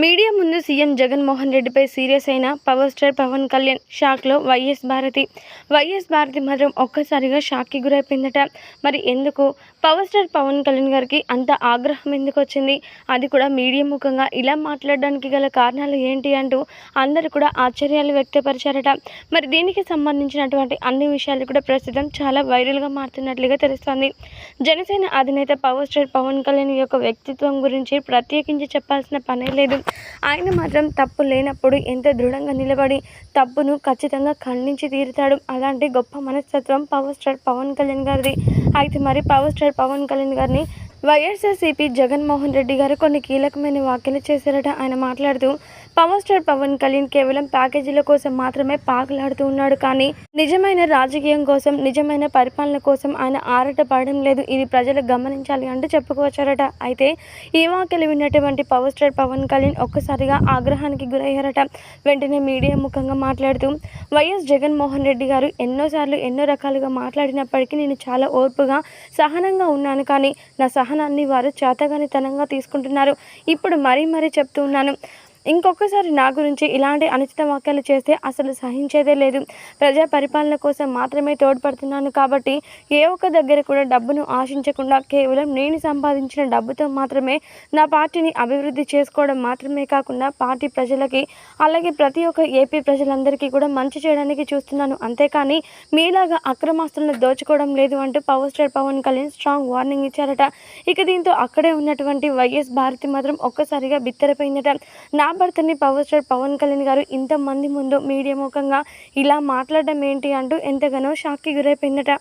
Media ముందు CM Jaganmohan రెడ్డిపై serious అయిన పవర్ స్టార్ పవన్ కళ్యాణ్. షాక్లో వైఎస్ భారతి మాత్రం ఒక్కసారిగా షాక్కి గురైపోయిందట. మరి ఎందుకు పవర్ స్టార్ పవన్ కళ్యాణ్ గారికి అంత ఆగ్రహం ఎందుకు వచ్చింది, అది కూడా మీడియా ముఖంగా ఇలా మాట్లాడడానికి గల కారణాలు ఏంటి అంటూ అందరూ కూడా ఆశ్చర్యాలు వ్యక్తపరిచారట. మరి దీనికి సంబంధించినటువంటి అన్ని విషయాలు కూడా ప్రస్తుతం చాలా వైరల్గా మారుతున్నట్లుగా తెలుస్తోంది. జనసేన అధినేత పవర్ స్టార్ పవన్ కళ్యాణ్ యొక్క వ్యక్తిత్వం గురించి ప్రత్యేకించి చెప్పాల్సిన పనే లేదు. ఆయన మాత్రం తప్పు లేనప్పుడు ఎంతో దృఢంగా నిలబడి తప్పును ఖచ్చితంగా ఖండించి తీరుతాడు. అలాంటి గొప్ప మనస్తత్వం పవర్ స్టార్ పవన్ కళ్యాణ్ గారిది. అయితే మరి పవర్ స్టార్ పవన్ కళ్యాణ్ గారిని వైఎస్ఆర్సీపీ జగన్మోహన్ రెడ్డి గారు కొన్ని కీలకమైన వ్యాఖ్యలు చేశారట. ఆయన మాట్లాడుతూ, పవర్ స్టార్ పవన్ కళ్యాణ్ కేవలం ప్యాకేజీల కోసం మాత్రమే పాకులాడుతూ ఉన్నాడు, కానీ నిజమైన రాజకీయం కోసం, నిజమైన పరిపాలన కోసం ఆయన ఆరాట పడడం లేదు. ఇది ప్రజలు గమనించాలి అంటూ చెప్పుకొచ్చారట. అయితే ఈ వ్యాఖ్యలు విన్నటువంటి పవర్ స్టార్ పవన్ కళ్యాణ్ ఒక్కసారిగా ఆగ్రహానికి గురయ్యారట. వెంటనే మీడియా ముఖంగా మాట్లాడుతూ, వైఎస్ జగన్మోహన్ రెడ్డి గారు ఎన్నోసార్లు ఎన్నో రకాలుగా మాట్లాడినప్పటికీ నేను చాలా ఓర్పుగా సహనంగా ఉన్నాను, కానీ నా సహనాన్ని వారు చేతగానితనంగా తీసుకుంటున్నారు. ఇప్పుడు మరీ చెప్తూ ఉన్నాను, ఇంకొకసారి నా గురించి ఇలాంటి అనుచిత వ్యాఖ్యలు చేస్తే అసలు సహించేదే లేదు. ప్రజా పరిపాలన కోసం మాత్రమే తోడ్పడుతున్నాను కాబట్టి ఏ ఒక్క దగ్గర కూడా డబ్బును ఆశించకుండా కేవలం నేను సంపాదించిన డబ్బుతో మాత్రమే నా పార్టీని అభివృద్ధి చేసుకోవడం మాత్రమే కాకుండా పార్టీ ప్రజలకి, అలాగే ప్రతి ఒక్క ఏపీ ప్రజలందరికీ కూడా మంచి చేయడానికి చూస్తున్నాను, అంతేకాని మీలాగా అక్రమాస్తులను దోచుకోవడం లేదు అంటూ power star Pawan Kalyan strong warning ఇచ్చారట. ఇక దీంతో అక్కడే ఉన్నటువంటి వైఎస్ భారతి మాత్రం ఒక్కసారిగా బిత్తరపోయిందట. నా భర్తని పవర్ స్టార్ పవన్ కళ్యాణ్ గారు ఇంతమంది ముందు మీడియా ముఖంగా ఇలా మాట్లాడడం ఏంటి అంటూ ఎంతగానో షాక్కి గురైపోయిందట.